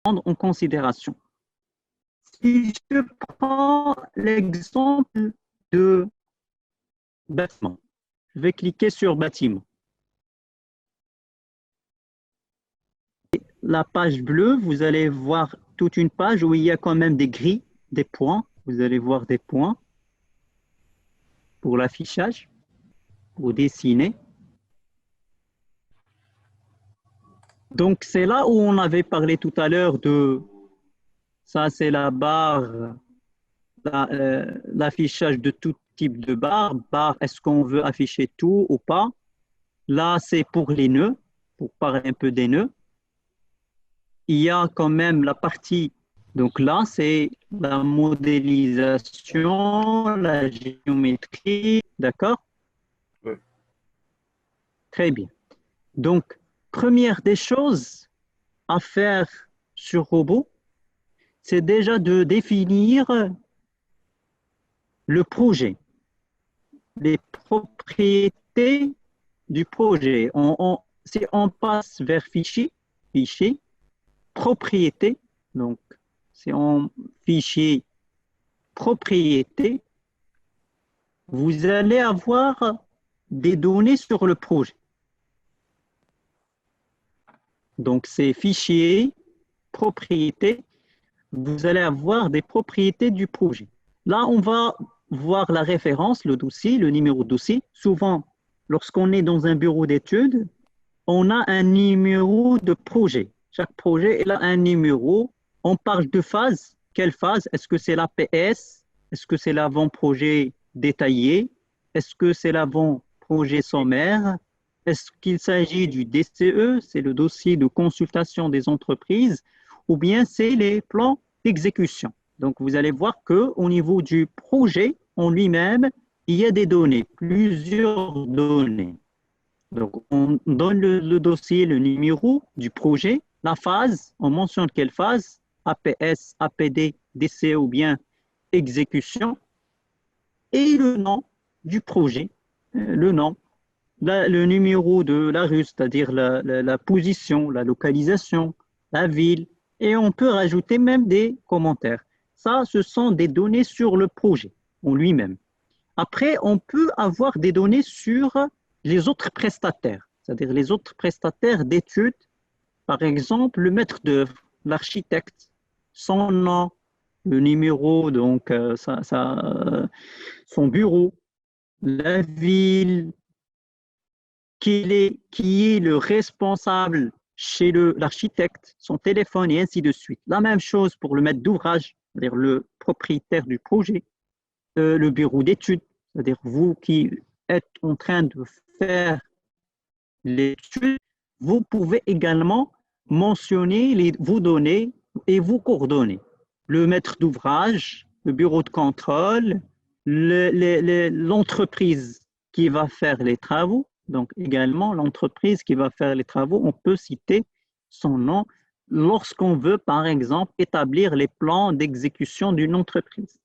prendre en considération. Si je prends l'exemple de bâtiment, je vais cliquer sur bâtiment. La page bleue, vous allez voir toute une page où il y a quand même des grilles, des points. Vous allez voir des points pour l'affichage, pour dessiner. Donc, c'est là où on avait parlé tout à l'heure de, ça c'est la barre, l'affichage de tout type de barre. Barre, est-ce qu'on veut afficher tout ou pas? Là, c'est pour les nœuds, pour parler un peu des nœuds. Il y a quand même la partie, donc là, c'est la modélisation, la géométrie, d'accord? Oui. Très bien. Donc, première des choses à faire sur robot, c'est déjà de définir le projet, les propriétés du projet. Si on passe vers fichier, propriété, donc c'est en fichier propriété, vous allez avoir des données sur le projet. Donc c'est fichier propriété, vous allez avoir des propriétés du projet. Là, on va voir la référence, le dossier, le numéro de dossier. Souvent, lorsqu'on est dans un bureau d'études, on a un numéro de projet. Chaque projet, il a un numéro. On parle de phase. Quelle phase? Est-ce que c'est l'APS? Est-ce que c'est l'avant-projet détaillé? Est-ce que c'est l'avant-projet sommaire? Est-ce qu'il s'agit du DCE? C'est le dossier de consultation des entreprises. Ou bien c'est les plans d'exécution. Donc, vous allez voir qu'au niveau du projet en lui-même, il y a des données, plusieurs données. Donc, on donne le dossier, le numéro du projet, la phase, on mentionne quelle phase, APS, APD, DCE ou bien exécution, et le nom du projet, le nom, le numéro de la rue, c'est-à-dire la position, la localisation, la ville, et on peut rajouter même des commentaires. Ça, ce sont des données sur le projet en lui-même. Après, on peut avoir des données sur les autres prestataires, c'est-à-dire les autres prestataires d'études, par exemple le maître d'œuvre, l'architecte, son nom, le numéro, donc son bureau, la ville, qui est le responsable chez l'architecte, son téléphone et ainsi de suite. La même chose pour le maître d'ouvrage, c'est-à-dire le propriétaire du projet, le bureau d'études, c'est-à-dire vous qui êtes en train de faire l'étude, vous pouvez également mentionner vos données et vos coordonnées. Le maître d'ouvrage, le bureau de contrôle, l'entreprise qui va faire les travaux, donc également l'entreprise qui va faire les travaux, on peut citer son nom lorsqu'on veut, par exemple, établir les plans d'exécution d'une entreprise.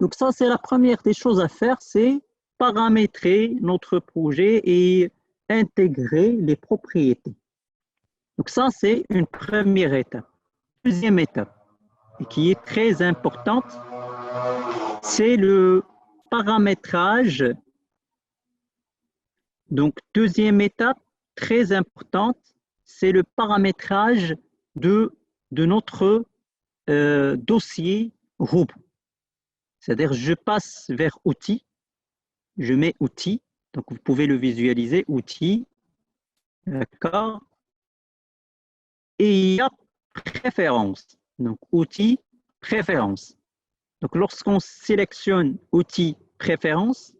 Donc ça, c'est la première des choses à faire, c'est paramétrer notre projet et intégrer les propriétés. Donc ça, c'est une première étape. Deuxième étape, et qui est très importante, c'est le paramétrage. Donc, deuxième étape, très importante, c'est le paramétrage de notre dossier robot. C'est-à-dire, je passe vers outils, je mets outils, donc vous pouvez le visualiser, outils, d'accord. Et il y a préférences, donc outils, préférences. Donc, lorsqu'on sélectionne outils, préférences,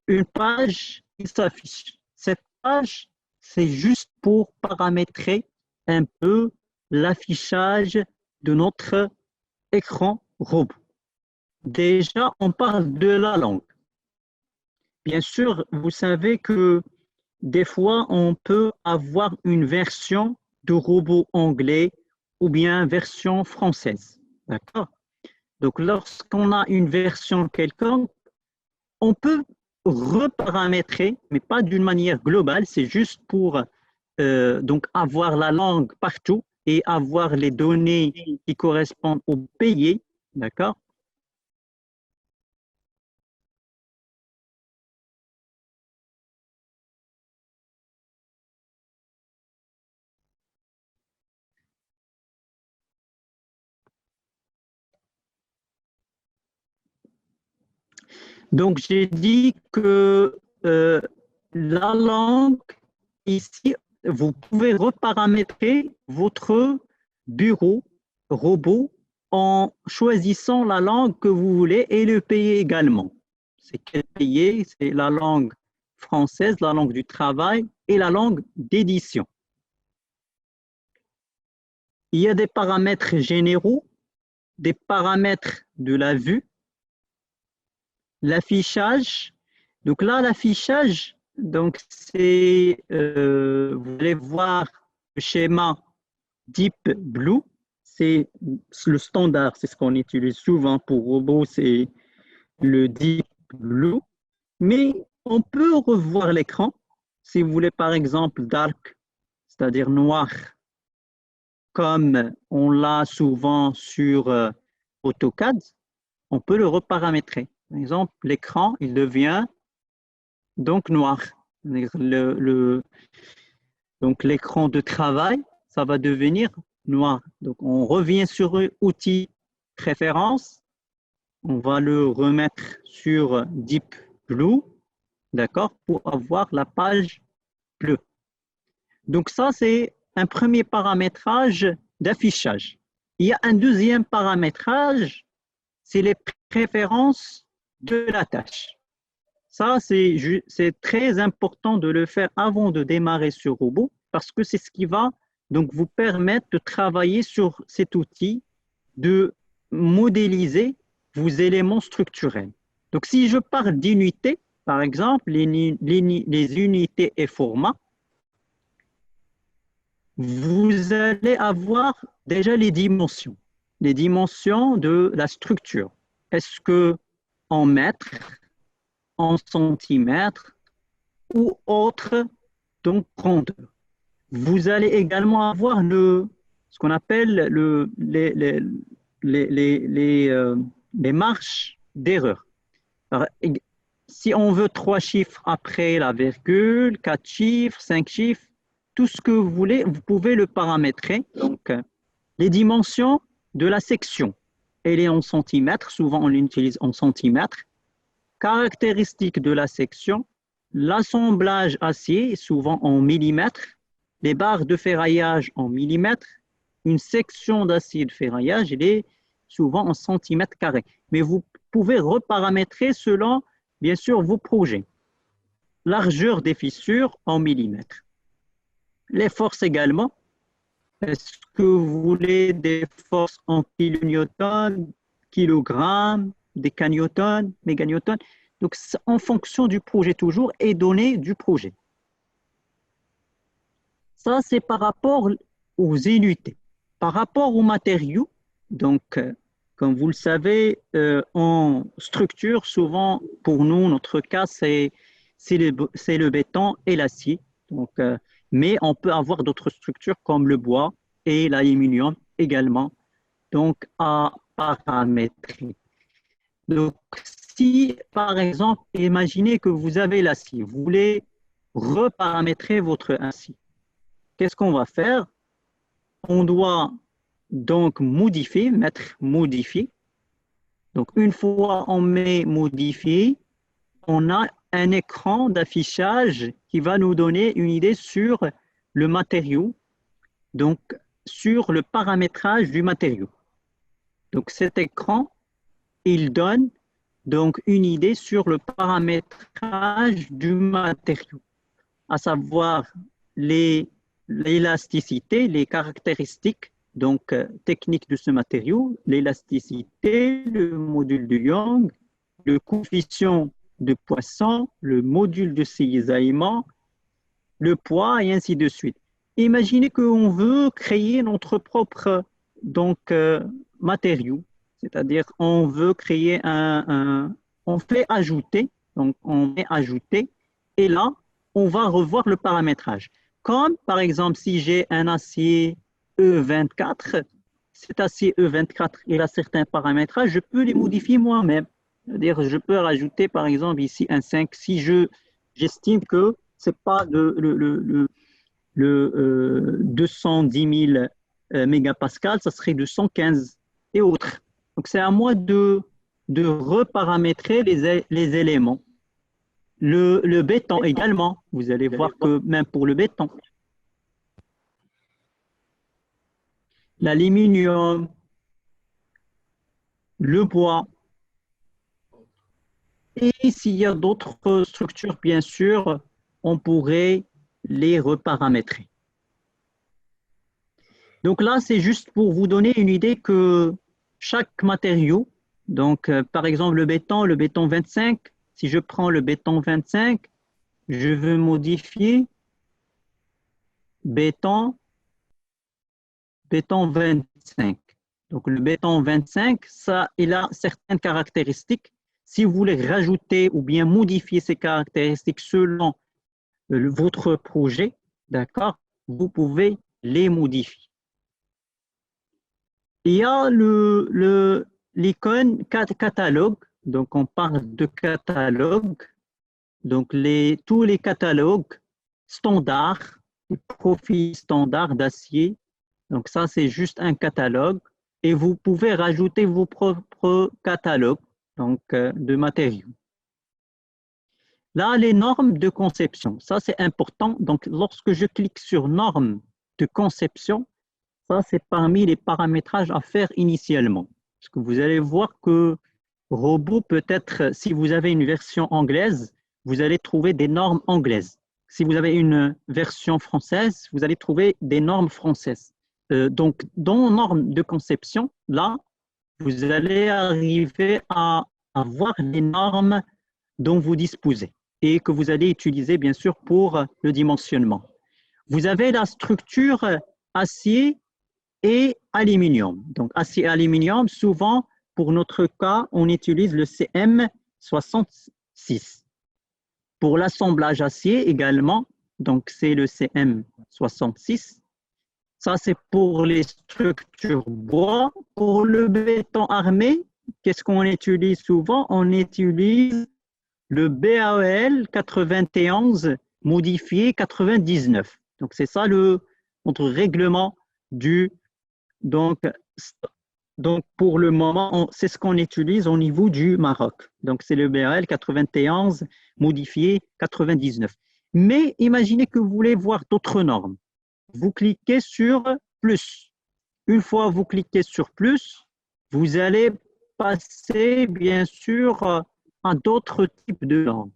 une page qui s'affiche. Cette page, c'est juste pour paramétrer un peu l'affichage de notre écran robot. Déjà, on parle de la langue. Bien sûr, vous savez que des fois, on peut avoir une version de robot anglais ou bien version française. D'accord? Donc, lorsqu'on a une version quelconque, on peut reparamétrer, mais pas d'une manière globale, c'est juste pour donc avoir la langue partout et avoir les données qui correspondent au payé, d'accord? Donc, j'ai dit que la langue, ici, vous pouvez reparamétrer votre bureau robot en choisissant la langue que vous voulez et le pays également. C'est quel pays? C'est la langue française, la langue du travail et la langue d'édition. Il y a des paramètres généraux, des paramètres de la vue, l'affichage. Donc là, l'affichage, donc c'est, vous allez voir le schéma Deep Blue, c'est le standard, c'est ce qu'on utilise souvent pour robots, c'est le Deep Blue. Mais on peut revoir l'écran si vous voulez par exemple dark, c'est-à-dire noir, comme on l'a souvent sur AutoCAD, on peut le reparamétrer. Par exemple, l'écran, il devient donc noir. Donc l'écran de travail, ça va devenir noir. Donc on revient sur outil préférence, on va le remettre sur Deep Blue, d'accord, pour avoir la page bleue. Donc ça, c'est un premier paramétrage d'affichage. Il y a un deuxième paramétrage, c'est les préférences de la tâche. Ça, c'est très important de le faire avant de démarrer ce robot parce que c'est ce qui va donc vous permettre de travailler sur cet outil, de modéliser vos éléments structurels. Donc, si je parle d'unités, par exemple, les unités et formats, vous allez avoir déjà les dimensions de la structure. Est-ce que en mètres, en centimètres ou autre donc grandeur. Vous allez également avoir ce qu'on appelle les marges d'erreur. Si on veut 3 chiffres après la virgule, 4 chiffres, 5 chiffres, tout ce que vous voulez, vous pouvez le paramétrer. Donc, les dimensions de la section, elle est en centimètres, souvent on l'utilise en centimètres. Caractéristiques de la section, l'assemblage acier, souvent en millimètres, les barres de ferraillage en millimètres, une section d'acier de ferraillage, elle est souvent en centimètres carrés. Mais vous pouvez reparamétrer selon, bien sûr, vos projets. Largeur des fissures en millimètres. Les forces également. Est-ce que vous voulez des forces en kilonewtons, kilogrammes, des canewtons, méganewtons? Donc, en fonction du projet toujours et données du projet. Ça, c'est par rapport aux unités. Par rapport aux matériaux, donc, comme vous le savez, en structure, souvent, pour nous, notre cas, c'est le béton et l'acier. Donc, mais on peut avoir d'autres structures comme le bois et l'aluminium également, donc à paramétrer. Donc, si, par exemple, imaginez que vous avez l'acier, vous voulez reparamétrer votre acier. Qu'est-ce qu'on va faire? On doit donc modifier, mettre modifier. Donc, une fois on met modifier, on a un écran d'affichage qui va nous donner une idée sur le matériau, donc sur le paramétrage du matériau. Donc, cet écran, il donne donc une idée sur le paramétrage du matériau, à savoir l'élasticité, les caractéristiques donc techniques de ce matériau, l'élasticité, le module de Young, le coefficient de Poisson, le module de cisaillement, le poids et ainsi de suite. Imaginez qu'on veut créer notre propre donc matériau, c'est-à-dire on veut créer on fait ajouter, donc on met ajouter, et là on va revoir le paramétrage. Comme par exemple si j'ai un acier E24, cet acier E24, il a certains paramétrages, je peux les modifier moi-même. C'est-à-dire, je peux rajouter, par exemple, ici un 5, si j'estime que ce n'est pas le 210 000 mégapascales, ça serait 215 et autres. Donc, c'est à moi de reparamétrer les éléments. Le béton également, vous allez voir que même pour le béton, l'aluminium, le bois, et s'il y a d'autres structures, bien sûr, on pourrait les reparamétrer. Donc là, c'est juste pour vous donner une idée que chaque matériau, donc par exemple le béton 25, si je prends le béton 25, je veux modifier béton 25. Donc le béton 25, ça, il a certaines caractéristiques. Si vous voulez rajouter ou bien modifier ces caractéristiques selon votre projet, d'accord, vous pouvez les modifier. Il y a l'icône catalogue, donc on parle de catalogue, donc tous les catalogues standards, les profils standards d'acier, donc ça c'est juste un catalogue et vous pouvez rajouter vos propres catalogues donc, de matériaux. Là, les normes de conception, ça c'est important, donc lorsque je clique sur normes de conception, ça, c'est parmi les paramétrages à faire initialement. Parce que vous allez voir que Robot, peut-être, si vous avez une version anglaise, vous allez trouver des normes anglaises. Si vous avez une version française, vous allez trouver des normes françaises. Donc, dans normes de conception, là, vous allez arriver à avoir les normes dont vous disposez et que vous allez utiliser, bien sûr, pour le dimensionnement. Vous avez la structure acier et aluminium. Donc, acier et aluminium, souvent, pour notre cas, on utilise le CM66. Pour l'assemblage acier également, donc c'est le CM66. Ça, c'est pour les structures bois. Pour le béton armé, qu'est-ce qu'on utilise souvent? On utilise le BAEL 91 modifié 99. Donc, c'est ça notre règlement du donc, pour le moment, c'est ce qu'on utilise au niveau du Maroc. Donc, c'est le BRL 91 modifié 99. Mais imaginez que vous voulez voir d'autres normes. Vous cliquez sur plus. Une fois vous cliquez sur plus, vous allez passer, bien sûr, à d'autres types de normes,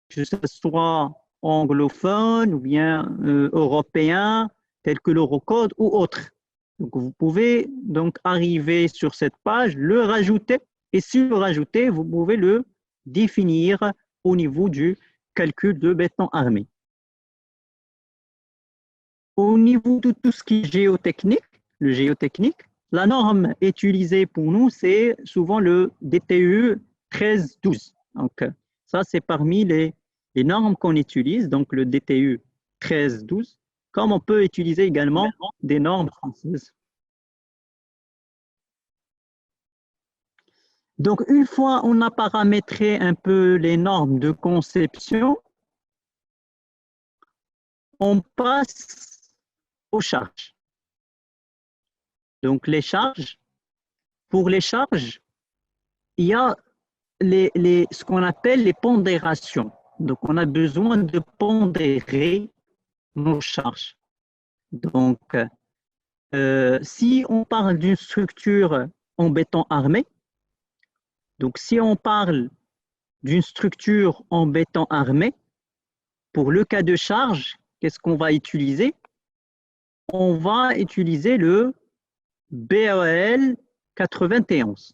que ce soit anglophone ou bien européen, tel que l'Eurocode ou autre. Donc, vous pouvez donc arriver sur cette page, le rajouter, et si vous le rajoutez, vous pouvez le définir au niveau du calcul de béton armé. Au niveau de tout ce qui est géotechnique, le géotechnique, la norme utilisée pour nous, c'est souvent le DTE 1312. Donc, ça, c'est parmi les normes qu'on utilise, donc le DTE 1312, comme on peut utiliser également des normes françaises. Donc, une fois on a paramétré un peu les normes de conception, on passe aux charges. Donc, les charges, pour les charges, il y a ce qu'on appelle les pondérations. Donc, on a besoin de pondérer nos charges. Donc, si on parle d'une structure en béton armé, donc si on parle d'une structure en béton armé, pour le cas de charge, qu'est-ce qu'on va utiliser? On va utiliser le BAEL 91.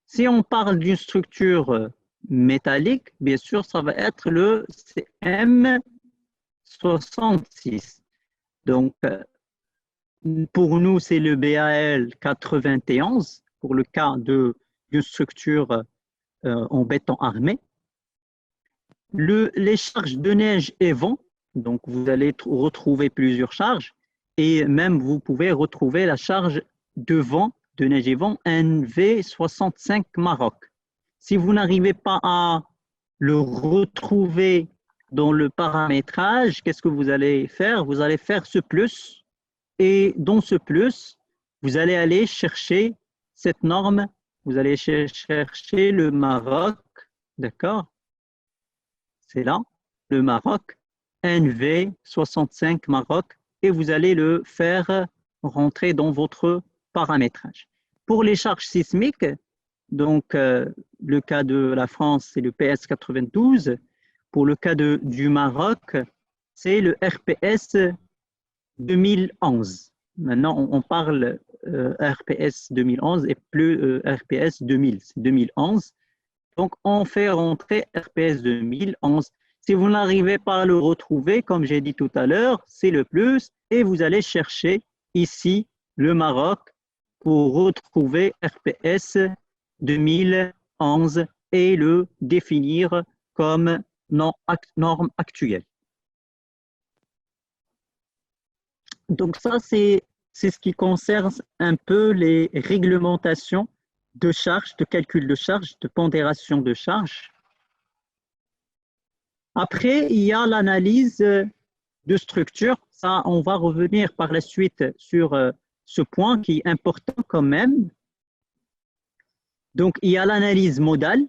Si on parle d'une structure métallique, bien sûr, ça va être le CM66. Donc, pour nous, c'est le BAL 91 pour le cas d'une structure en béton armé. Les charges de neige et vent, donc vous allez retrouver plusieurs charges. Et même, vous pouvez retrouver la charge de vent de neige et vent NV65 Maroc. Si vous n'arrivez pas à le retrouver dans le paramétrage, qu'est-ce que vous allez faire? Vous allez faire ce plus et dans ce plus, vous allez aller chercher cette norme, vous allez chercher le Maroc, d'accord? C'est là, le Maroc, NV65 Maroc, et vous allez le faire rentrer dans votre paramétrage. Pour les charges sismiques, donc le cas de la France, c'est le PS92. Pour le cas du Maroc, c'est le RPS 2011. Maintenant, on parle RPS 2011 et plus RPS 2000, c'est 2011. Donc, on fait rentrer RPS 2011. Si vous n'arrivez pas à le retrouver, comme j'ai dit tout à l'heure, c'est le plus et vous allez chercher ici le Maroc pour retrouver RPS 2011 et le définir comme norme actuelle. Donc ça, c'est ce qui concerne un peu les réglementations de charge, de calcul de charge, de pondération de charge. Après, il y a l'analyse de structure. Ça, on va revenir par la suite sur ce point qui est important quand même. Donc, il y a l'analyse modale,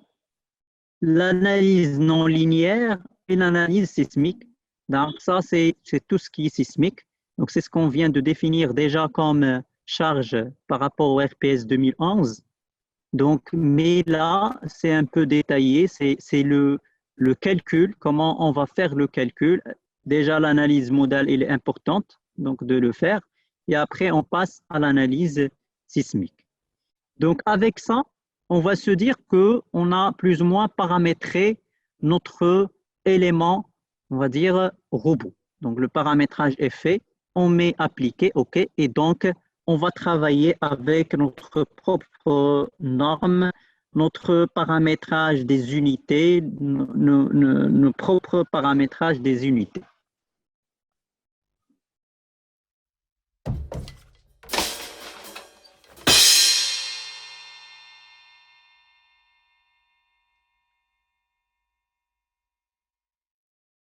l'analyse non linéaire et l'analyse sismique. Donc, ça, c'est tout ce qui est sismique. Donc, c'est ce qu'on vient de définir déjà comme charge par rapport au RPS 2011. Donc, mais là, c'est un peu détaillé. C'est le calcul, comment on va faire le calcul. Déjà, l'analyse modale, elle est importante, donc de le faire. Et après, on passe à l'analyse sismique. Donc, avec ça, on va se dire qu'on a plus ou moins paramétré notre élément, on va dire, robot. Donc, le paramétrage est fait, on met appliqué, OK, et donc, on va travailler avec notre propre norme, notre paramétrage des unités, nos propres paramétrages des unités.